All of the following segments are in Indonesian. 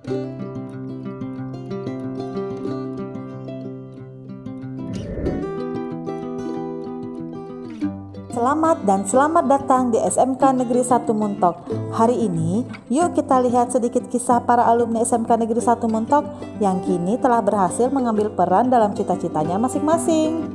Selamat datang di SMK Negeri 1 Muntok. Hari ini, yuk kita lihat sedikit kisah para alumni SMK Negeri 1 Muntok yang kini telah berhasil mengambil peran dalam cita-citanya masing-masing.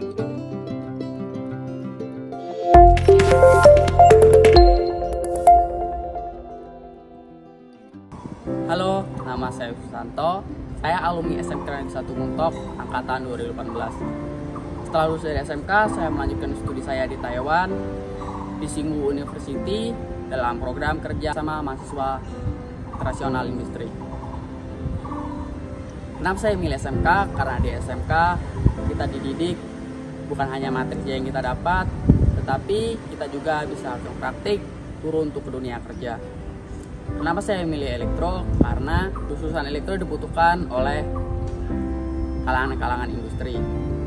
Halo, nama saya Susanto. Saya alumni SMK Negeri 1 Muntok angkatan 2018. Setelah lulus dari SMK, saya melanjutkan studi saya di Taiwan, di Tsinghua University, dalam program kerja sama mahasiswa internasional industri. Kenapa saya milih SMK? Karena di SMK kita dididik bukan hanya materi yang kita dapat, tetapi kita juga bisa langsung praktik turun untuk ke dunia kerja. Kenapa saya milih elektro? Karena jurusan elektro dibutuhkan oleh kalangan-kalangan industri.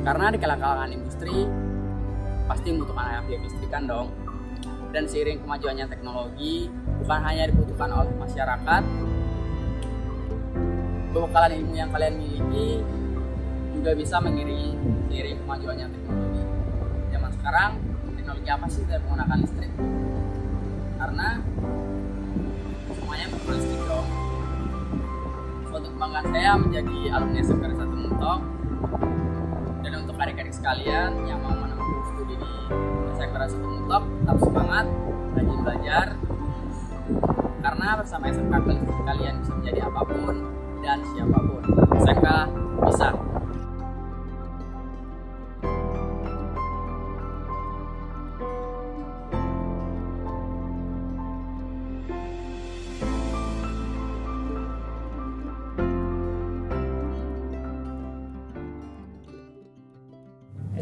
Karena di kalangan industri pasti membutuhkan alat listrikan dong. Dan seiring kemajuannya teknologi, bukan hanya dibutuhkan oleh masyarakat, kebekalan ilmu yang kalian miliki juga bisa mengiringi seiring kemajuannya teknologi. Zaman sekarang, teknologi apa sih yang menggunakan listrik? Karena semuanya menggunakan listrik dong. Suatu kebanggaan saya menjadi alumni SMK 1 Muntok. Dan untuk adik-adik sekalian yang mau menempuh studi di SMK 1 Muntok, tetap semangat, rajin belajar, karena bersama SMK kalian bisa menjadi apapun dan siapapun. SMK bisa.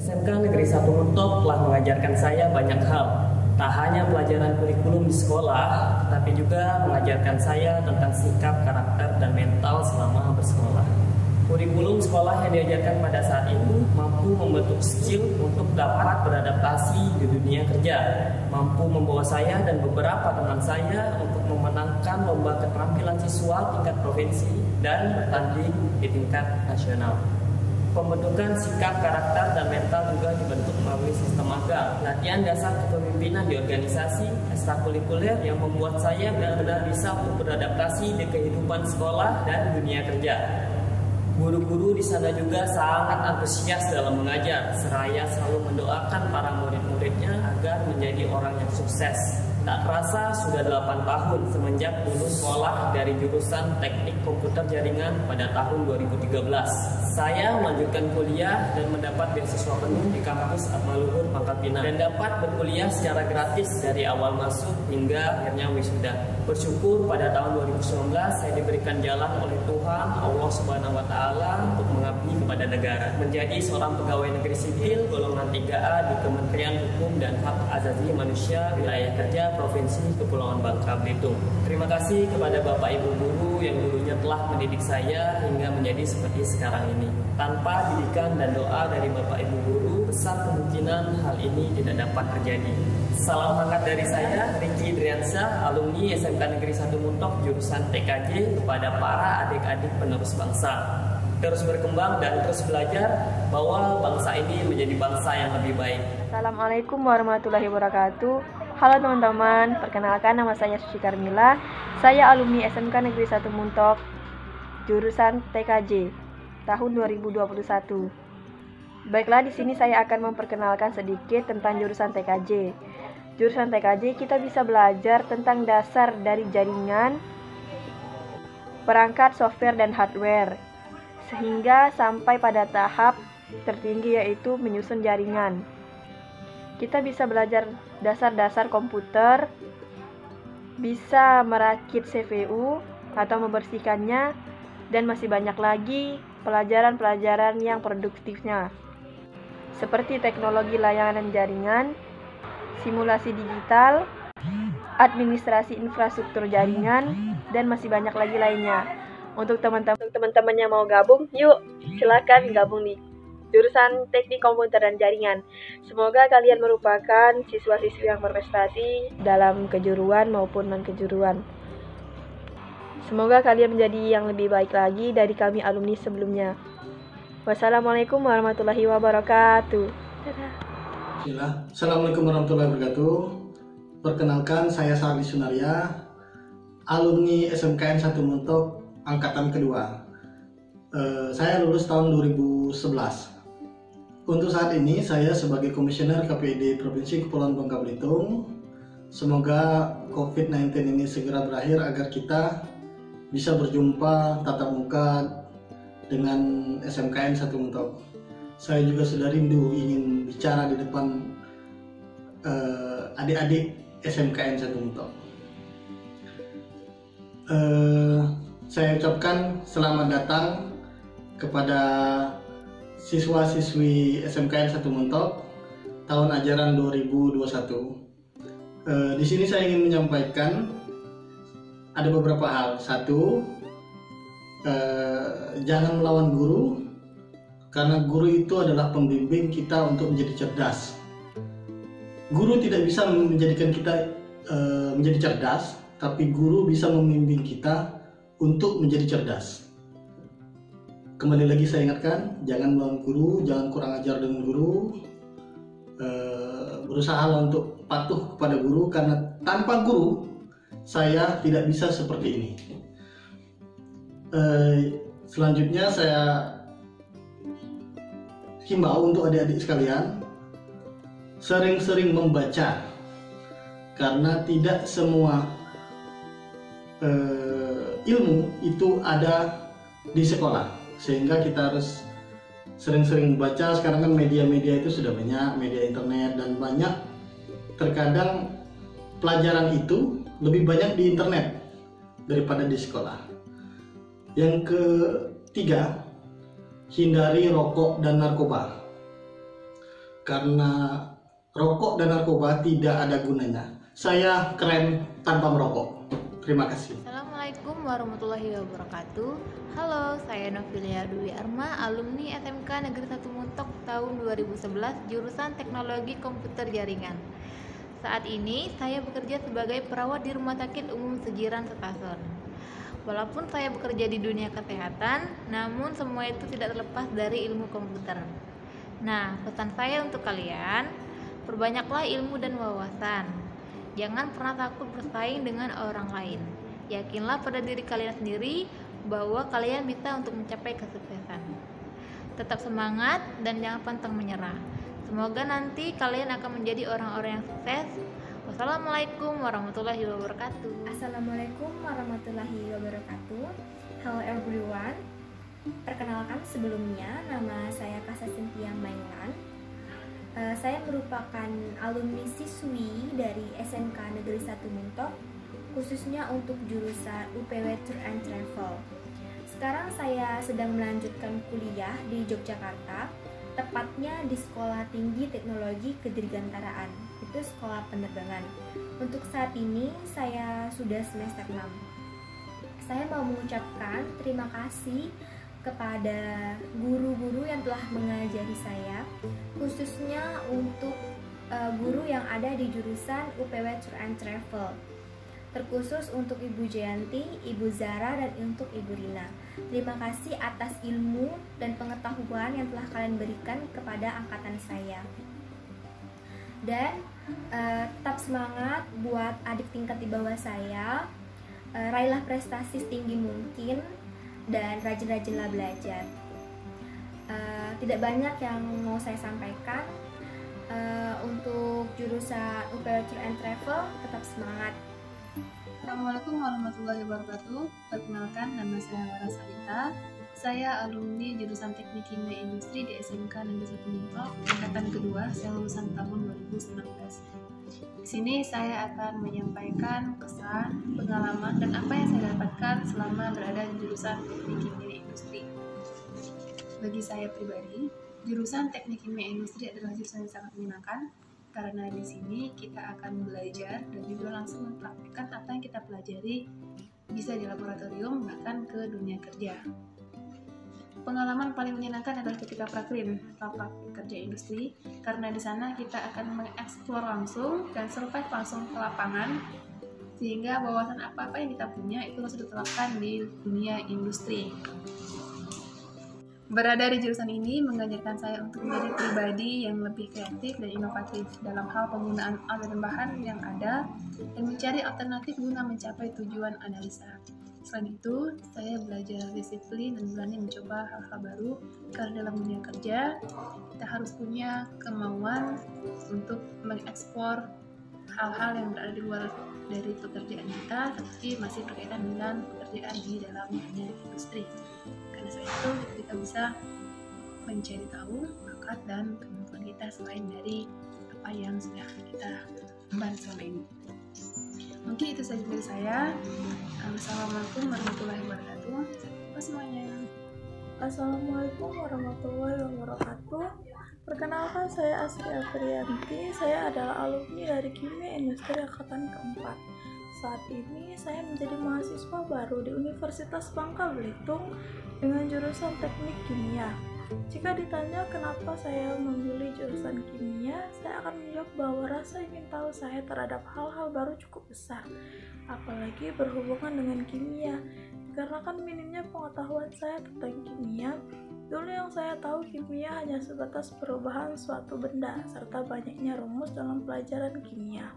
SMK Negeri 1 Muntok telah mengajarkan saya banyak hal. Tak hanya pelajaran kurikulum di sekolah, tapi juga mengajarkan saya tentang sikap, karakter, dan mental selama bersekolah. Kurikulum sekolah yang diajarkan pada saat itu mampu membentuk skill untuk dapat beradaptasi di dunia kerja, mampu membawa saya dan beberapa teman saya untuk memenangkan lomba keterampilan siswa tingkat provinsi dan bertanding di tingkat nasional. Pembentukan sikap, karakter, dan mental juga dibentuk melalui sistem magang, latihan dasar kepemimpinan di organisasi, ekstrakurikuler yang membuat saya benar-benar bisa untuk beradaptasi di kehidupan sekolah dan dunia kerja. Guru-guru di sana juga sangat antusias dalam mengajar, seraya selalu mendoakan para murid-muridnya agar menjadi orang yang sukses. Tak terasa sudah 8 tahun semenjak lulus sekolah dari jurusan Teknik Komputer Jaringan pada tahun 2013. Saya melanjutkan kuliah dan mendapat beasiswa penuh di kampus Atmaluhur Pangkal Pinang dan dapat berkuliah secara gratis dari awal masuk hingga akhirnya wisuda. Bersyukur pada tahun 2019 saya diberikan jalan oleh Tuhan Allah Subhanahu wa taala untuk mengabdi kepada negara, menjadi seorang pegawai negeri sipil golongan 3A di Kementerian Hukum dan Hak Asasi Manusia Wilayah Kerja Provinsi Kepulauan Bangka Belitung. Terima kasih kepada Bapak Ibu guru yang dulunya telah mendidik saya hingga menjadi seperti sekarang ini. Tanpa didikan dan doa dari Bapak Ibu guru, besar kemungkinan hal ini tidak dapat terjadi. Salam hangat dari saya, Ricky Driansyah, alumni SMK Negeri 1 Muntok jurusan TKJ, kepada para adik-adik penerus bangsa. Terus berkembang dan terus belajar bahwa bangsa ini menjadi bangsa yang lebih baik. Assalamualaikum warahmatullahi wabarakatuh. Halo teman-teman, perkenalkan nama saya Suci Karmila. Saya alumni SMK Negeri 1 Muntok, jurusan TKJ, tahun 2021. Baiklah, di sini saya akan memperkenalkan sedikit tentang jurusan TKJ. Jurusan TKJ kita bisa belajar tentang dasar dari jaringan, perangkat software dan hardware, sehingga sampai pada tahap tertinggi yaitu menyusun jaringan. Kita bisa belajar dasar-dasar komputer, bisa merakit CPU atau membersihkannya, dan masih banyak lagi pelajaran-pelajaran yang produktifnya, seperti teknologi layanan jaringan, simulasi digital, administrasi infrastruktur jaringan, dan masih banyak lagi lainnya. Untuk teman-teman yang mau gabung, yuk silakan gabung nih jurusan Teknik Komputer dan Jaringan. Semoga kalian merupakan siswa-siswi yang berprestasi dalam kejuruan maupun non-kejuruan. Semoga kalian menjadi yang lebih baik lagi dari kami alumni sebelumnya. Wassalamualaikum warahmatullahi wabarakatuh. Dadah. Assalamualaikum warahmatullahi wabarakatuh. Perkenalkan, saya Sarli Sunaria, alumni SMKN 1 Muntok angkatan kedua. Saya lulus tahun 2011. Untuk saat ini saya sebagai komisioner KPID Provinsi Kepulauan Bangka Belitung. Semoga COVID-19 ini segera berakhir agar kita bisa berjumpa tatap muka dengan SMKN 1 Muntok. Saya juga sudah rindu ingin bicara di depan adik-adik SMKN 1 Muntok. Saya ucapkan selamat datang kepada siswa-siswi SMKN 1 Muntok tahun ajaran 2021. Di sini saya ingin menyampaikan ada beberapa hal. Satu, jangan melawan guru, karena guru itu adalah pembimbing kita untuk menjadi cerdas. Guru tidak bisa menjadikan kita menjadi cerdas, tapi guru bisa membimbing kita untuk menjadi cerdas. Kembali lagi saya ingatkan, jangan melawan guru, jangan kurang ajar dengan guru. Berusaha untuk patuh kepada guru, karena tanpa guru saya tidak bisa seperti ini. Selanjutnya saya himbau untuk adik-adik sekalian, sering-sering membaca, karena tidak semua ilmu itu ada di sekolah, sehingga kita harus sering-sering membaca. Sekarang kan media-media itu sudah banyak, media internet, dan banyak terkadang pelajaran itu lebih banyak di internet daripada di sekolah. Yang ketiga, hindari rokok dan narkoba, karena rokok dan narkoba tidak ada gunanya. Saya keren tanpa merokok. Terima kasih. Assalamualaikum warahmatullahi wabarakatuh. Halo, saya Novilia Dwi Arma, alumni SMK Negeri 1 Muntok tahun 2011, jurusan Teknologi Komputer Jaringan. Saat ini saya bekerja sebagai perawat di Rumah Sakit Umum Sejiram Setason. Walaupun saya bekerja di dunia kesehatan, namun semua itu tidak terlepas dari ilmu komputer. Nah, pesan saya untuk kalian, perbanyaklah ilmu dan wawasan. Jangan pernah takut bersaing dengan orang lain. Yakinlah pada diri kalian sendiri bahwa kalian bisa untuk mencapai kesuksesan. Tetap semangat dan jangan pantang menyerah. Semoga nanti kalian akan menjadi orang-orang yang sukses. Wassalamualaikum warahmatullahi wabarakatuh. Assalamualaikum warahmatullahi wabarakatuh. Hello everyone. Perkenalkan sebelumnya, nama saya Kasa Cynthia Mainan. Saya merupakan alumni siswi dari SMK Negeri 1 Muntok, khususnya untuk jurusan UPW Tour and Travel. Sekarang saya sedang melanjutkan kuliah di Yogyakarta, tepatnya di Sekolah Tinggi Teknologi Kedirgantaraan, itu sekolah penerbangan. Untuk saat ini saya sudah semester 6. Saya mau mengucapkan terima kasih kepada guru-guru yang telah mengajari saya, khususnya untuk guru yang ada di jurusan UPW Tour and Travel, terkhusus untuk Ibu Jayanti, Ibu Zara, dan untuk Ibu Rina. Terima kasih atas ilmu dan pengetahuan yang telah kalian berikan kepada angkatan saya. Dan tetap semangat buat adik tingkat di bawah saya, raihlah prestasi setinggi mungkin dan rajin-rajinlah belajar. Tidak banyak yang mau saya sampaikan. Untuk jurusan UPW Tour and Travel, tetap semangat. Assalamualaikum warahmatullahi wabarakatuh. Perkenalkan, nama saya Laras Alita. Saya alumni jurusan Teknik Kimia Industri di SMK Negeri 1 Muntok, angkatan kedua. Saya lulusan tahun 2019. Di sini saya akan menyampaikan kesan, pengalaman, dan apa yang saya dapatkan selama berada di jurusan Teknik Kimia Industri. Bagi saya pribadi, jurusan Teknik Kimia Industri adalah jurusan yang sangat menyenangkan, karena di sini kita akan belajar dan juga langsung mempraktikkan apa yang kita pelajari, bisa di laboratorium bahkan ke dunia kerja. Pengalaman paling menyenangkan adalah ketika praktik kerja industri, karena di sana kita akan mengeksplor langsung dan survive langsung ke lapangan, sehingga wawasan apa-apa yang kita punya itu harus diterapkan di dunia industri. Berada di jurusan ini mengajarkan saya untuk menjadi pribadi yang lebih kreatif dan inovatif dalam hal penggunaan alat dan bahan yang ada dan mencari alternatif guna mencapai tujuan analisa. Selain itu, saya belajar disiplin dan berani mencoba hal-hal baru karena dalam dunia kerja kita harus punya kemauan untuk mengekspor hal-hal yang berada di luar dari pekerjaan kita, tapi masih berkaitan dengan pekerjaan di dalam dunia industri. Karena selain itu kita bisa mencari tahu bakat dan kemampuan kita selain dari apa yang sudah kita emban selama ini. Mungkin itu saja dari saya. Assalamualaikum warahmatullahi wabarakatuh. Sampai jumpa semuanya. Assalamualaikum warahmatullahi wabarakatuh. Perkenalkan, saya Asri Afrianti. Saya adalah alumni dari Kimia Industri Angkatan keempat. Saat ini saya menjadi mahasiswa baru di Universitas Bangka Belitung dengan jurusan Teknik Kimia. Jika ditanya kenapa saya memilih jurusan kimia, saya akan menjawab bahwa rasa ingin tahu saya terhadap hal-hal baru cukup besar, apalagi berhubungan dengan kimia. Dikarenakan minimnya pengetahuan saya tentang kimia, dulu yang saya tahu kimia hanya sebatas perubahan suatu benda, serta banyaknya rumus dalam pelajaran kimia.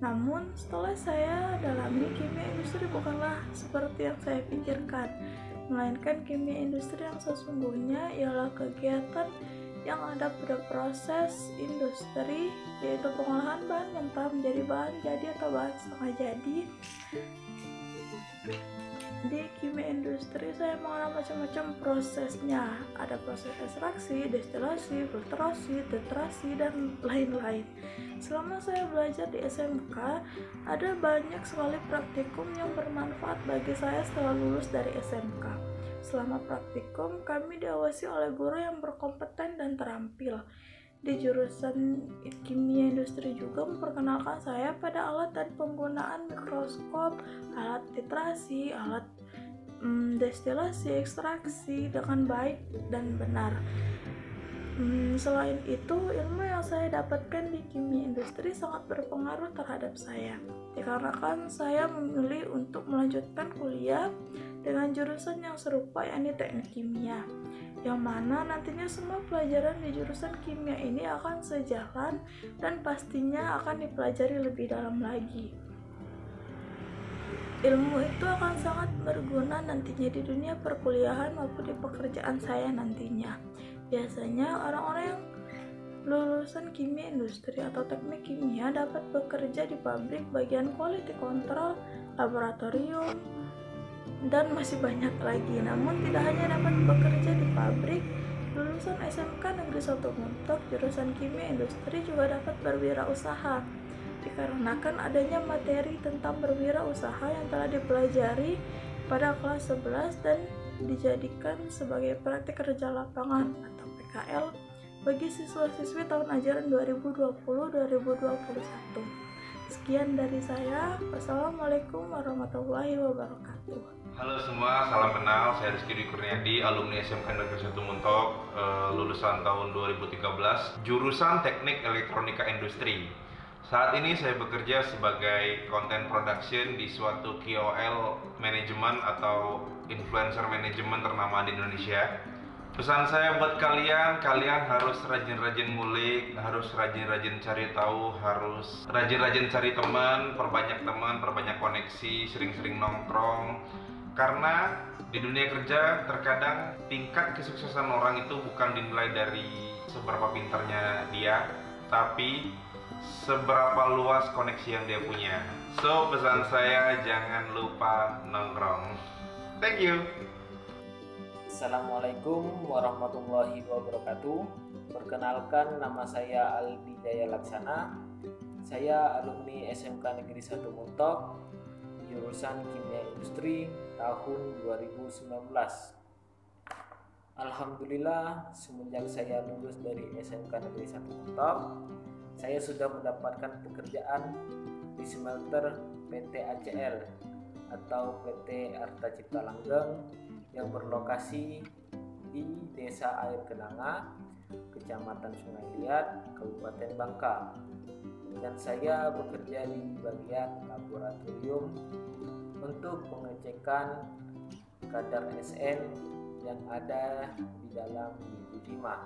Namun, setelah saya dalami, kimia industri bukanlah seperti yang saya pikirkan, melainkan kimia industri yang sesungguhnya ialah kegiatan yang ada pada proses industri, yaitu pengolahan bahan mentah menjadi bahan jadi atau bahan setengah jadi. Di kimia industri saya mengenal macam-macam prosesnya. Ada proses ekstraksi, destilasi, filtrasi, titrasi, dan lain-lain. Selama saya belajar di SMK, ada banyak sekali praktikum yang bermanfaat bagi saya setelah lulus dari SMK. Selama praktikum, kami diawasi oleh guru yang berkompeten dan terampil. Di jurusan kimia industri juga memperkenalkan saya pada alat dan penggunaan mikroskop, alat titrasi, alat destilasi, ekstraksi dengan baik dan benar. Selain itu, ilmu yang saya dapatkan di kimia industri sangat berpengaruh terhadap saya, dikarenakan saya memilih untuk melanjutkan kuliah dengan jurusan yang serupa, yakni teknik kimia, yang mana nantinya semua pelajaran di jurusan kimia ini akan sejalan dan pastinya akan dipelajari lebih dalam lagi. Ilmu itu akan sangat berguna nantinya di dunia perkuliahan maupun di pekerjaan saya nantinya. Biasanya orang-orang yang lulusan kimia industri atau teknik kimia dapat bekerja di pabrik bagian quality control, laboratorium, dan masih banyak lagi. Namun tidak hanya dapat bekerja di pabrik, lulusan SMK Negeri 1 Muntok jurusan kimia industri juga dapat berwirausaha, dikarenakan adanya materi tentang berwirausaha yang telah dipelajari pada kelas 11 dan dijadikan sebagai praktik kerja lapangan atau PKL bagi siswa-siswi tahun ajaran 2020-2021. Sekian dari saya. Wassalamualaikum warahmatullahi wabarakatuh. Halo semua, salam kenal. Saya Rizky Dwi Kurniadi, alumni SMK Negeri 1 Muntok, lulusan tahun 2013, jurusan Teknik Elektronika Industri. Saat ini saya bekerja sebagai content production di suatu KOL manajemen atau influencer manajemen ternama di Indonesia. Pesan saya buat kalian harus rajin-rajin ngulik, harus rajin-rajin cari tahu, harus rajin-rajin cari teman, perbanyak koneksi, sering-sering nongkrong. Karena di dunia kerja terkadang tingkat kesuksesan orang itu bukan dinilai dari seberapa pintarnya dia, tapi seberapa luas koneksi yang dia punya. So, pesan saya jangan lupa nongkrong. Thank you. Assalamualaikum warahmatullahi wabarakatuh. Perkenalkan, nama saya Aldi Jaya Laksana. Saya alumni SMK Negeri 1 Muntok, jurusan Kimia Industri tahun 2019. Alhamdulillah, semenjak saya lulus dari SMK Negeri 1 Muntok, saya sudah mendapatkan pekerjaan di smelter PT ACL atau PT Arta Cipta Langgeng yang berlokasi di Desa Air Kenanga, Kecamatan Sungai Liat, Kabupaten Bangka. dan saya bekerja di bagian laboratorium untuk pengecekan kadar SN yang ada di dalam biji timah.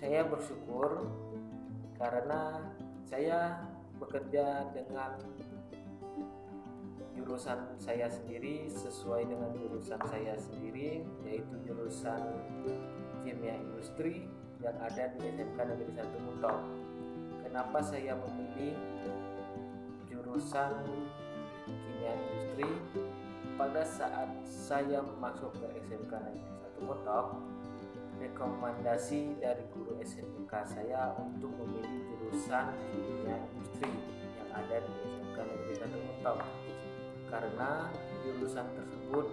Saya bersyukur karena saya bekerja dengan jurusan saya sendiri, sesuai dengan jurusan saya sendiri, yaitu jurusan kimia industri yang ada di SMK Negeri 1 Muntok. Kenapa saya memilih jurusan kimia industri? Pada saat saya masuk ke SMK Negeri 1 Muntok, rekomendasi dari guru SMK saya untuk memilih jurusan kimia industri yang ada di SMK Negeri 1 Muntok, karena jurusan tersebut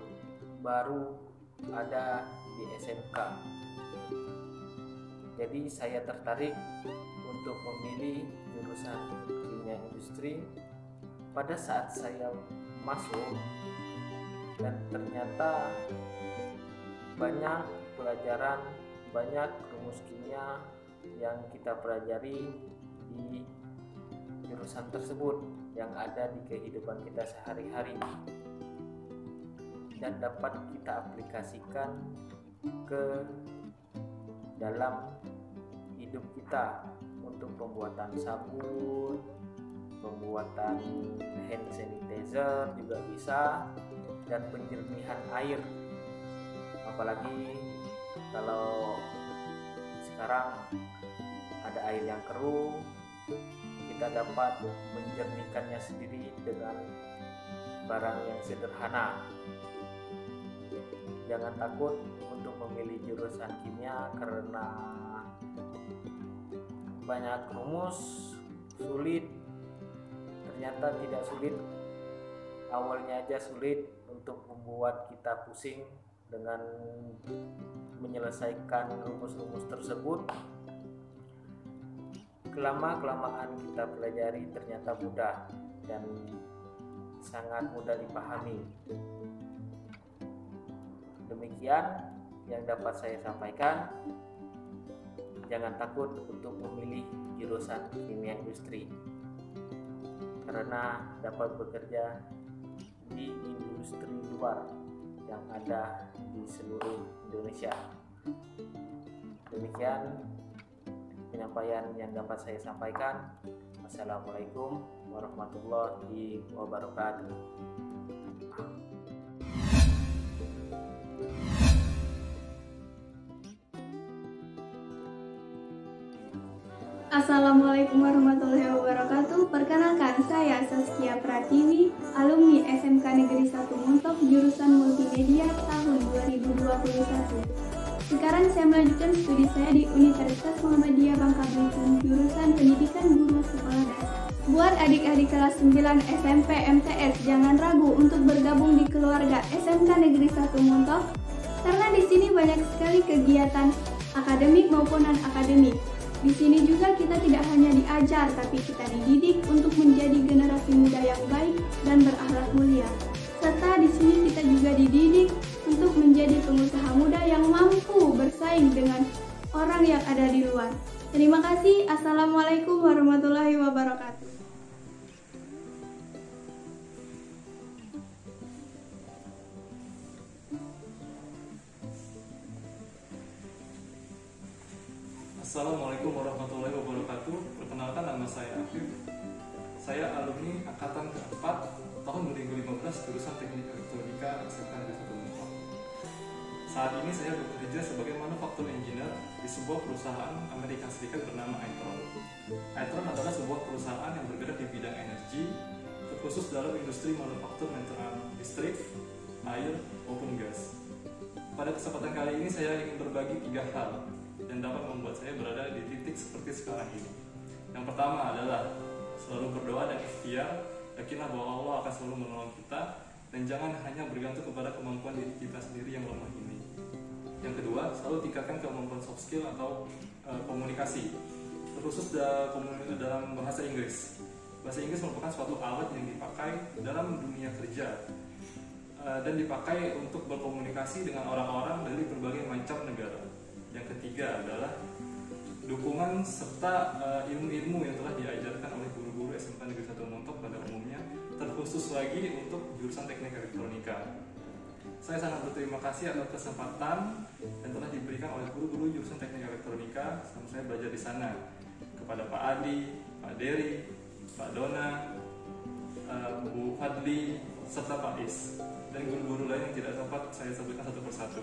baru ada di SMK. Jadi saya tertarik untuk memilih jurusan kimia industri. Pada saat saya masuk, dan ternyata banyak pelajaran, banyak rumus kimia yang kita pelajari di jurusan tersebut yang ada di kehidupan kita sehari-hari dan dapat kita aplikasikan ke dalam hidup kita untuk pembuatan sabun, pembuatan hand sanitizer juga bisa, dan penjernihan air. Apalagi kalau sekarang ada air yang keruh, kita dapat menjernihkannya sendiri dengan barang yang sederhana. Jangan takut untuk memilih jurusan kimia karena banyak rumus, sulit. Ternyata tidak sulit, awalnya aja sulit untuk membuat kita pusing dengan menyelesaikan rumus-rumus tersebut. Kelamaan kita pelajari ternyata mudah dan sangat mudah dipahami. Demikian yang dapat saya sampaikan. Jangan takut untuk memilih jurusan kimia industri karena dapat bekerja di industri luar yang ada di seluruh Indonesia. Demikian penyampaian yang dapat saya sampaikan. Wassalamualaikum warahmatullahi wabarakatuh. Assalamualaikum warahmatullahi wabarakatuh. Perkenalkan, saya Saskia Pratiwi, alumni SMK Negeri 1 Muntok, jurusan Multimedia tahun 2021. Sekarang saya melanjutkan studi saya di Universitas Muhammadiyah Bangka Belitung, jurusan Pendidikan Guru Sekolah Dasar. Buat adik-adik kelas 9 SMP MTS, jangan ragu untuk bergabung di keluarga SMK Negeri 1 Muntok, karena di sini banyak sekali kegiatan akademik maupun non-akademik. Di sini juga kita tidak hanya diajar, tapi kita dididik untuk menjadi generasi muda yang baik dan berakhlak mulia. Serta di sini kita juga dididik untuk menjadi pengusaha muda yang mampu bersaing dengan orang yang ada di luar. Terima kasih. Assalamualaikum warahmatullahi wabarakatuh. Assalamualaikum warahmatullahi wabarakatuh. Perkenalkan, nama saya Afif. Saya alumni angkatan keempat tahun 2015 jurusan Teknik Elektronika SMK Negeri 1 Muntok. Saat ini saya bekerja sebagai manufaktur engineer di sebuah perusahaan Amerika Serikat bernama Itron. Itron adalah sebuah perusahaan yang bergerak di bidang energi, terkhusus dalam industri manufaktur maintenance listrik, air, maupun gas. Pada kesempatan kali ini saya ingin berbagi 3 hal yang dapat membuat saya berada di titik seperti sekarang ini. Yang pertama adalah selalu berdoa dan ikhtiar, yakinlah bahwa Allah akan selalu menolong kita, dan jangan hanya bergantung kepada kemampuan diri kita sendiri yang lemah ini. Yang kedua, selalu tingkatkan kemampuan soft skill atau komunikasi, terkhusus dalam bahasa Inggris. Bahasa Inggris merupakan suatu alat yang dipakai dalam dunia kerja dan dipakai untuk berkomunikasi dengan orang-orang dari berbagai macam negara. Yang ketiga adalah dukungan serta ilmu-ilmu yang telah diajarkan SMK Negeri 1 Montok pada umumnya, terkhusus lagi untuk jurusan Teknik Elektronika. Saya sangat berterima kasih atas kesempatan yang telah diberikan oleh guru-guru jurusan Teknik Elektronika selama saya belajar di sana. Kepada Pak Adi, Pak Dery, Pak Dona, Bu Fadli, serta Pak Is, dan guru-guru lain yang tidak dapat saya sebutkan satu persatu.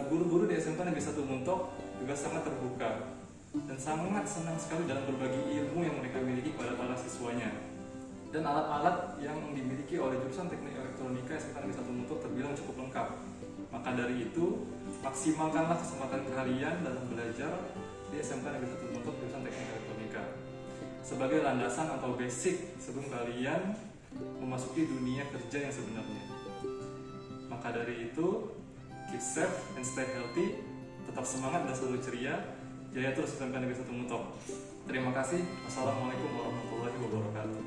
Guru-guru di SMK Negeri 1 Muntok juga sangat terbuka dan sangat senang sekali dalam berbagi ilmu yang mereka miliki kepada para siswanya. Dan alat-alat yang dimiliki oleh jurusan Teknik Elektronika SMK Negeri 1 Muntok terbilang cukup lengkap. Maka dari itu, maksimalkanlah kesempatan kalian dalam belajar di SMK Negeri 1 Muntok jurusan Teknik Elektronika sebagai landasan atau basic sebelum kalian memasuki dunia kerja yang sebenarnya. Maka dari itu, keep safe and stay healthy, tetap semangat dan selalu ceria, jaya terus SMK Negeri 1 Muntok. Terima kasih. Wassalamualaikum warahmatullahi wabarakatuh.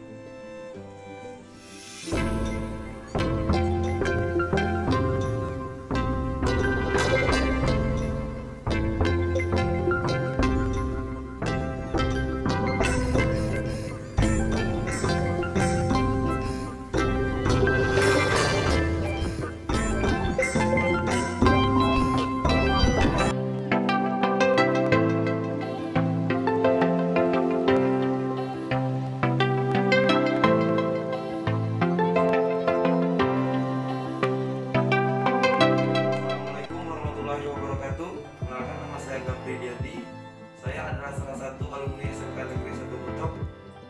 Saya adalah salah satu alumni SMK Negeri 1 Muntok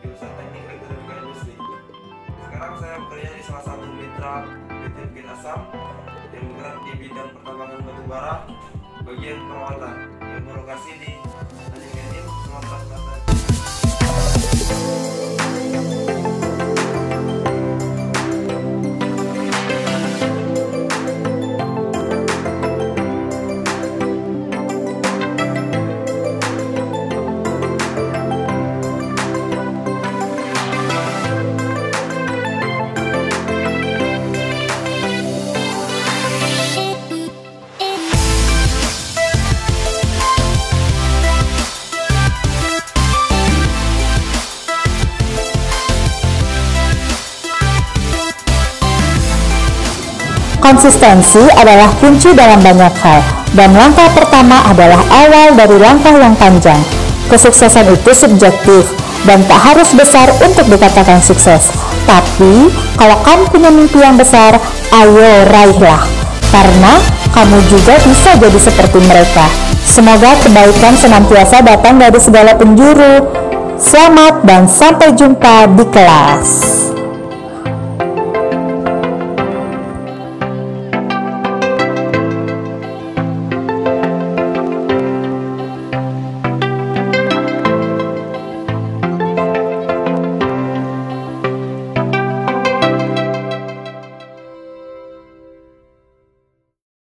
jurusan Teknik Elektronika Industri. Sekarang saya bekerja di salah satu mitra PT Bukit Asam yang bergerak di bidang pertambangan batu bara bagian perawatan yang berlokasi di Tanjung Enim, Sumatera Selatan. Konsistensi adalah kunci dalam banyak hal, dan langkah pertama adalah awal dari langkah yang panjang. Kesuksesan itu subjektif, dan tak harus besar untuk dikatakan sukses. Tapi, kalau kamu punya mimpi yang besar, ayo raihlah. Karena kamu juga bisa jadi seperti mereka. Semoga kebaikan senantiasa datang dari segala penjuru. Selamat dan sampai jumpa di kelas.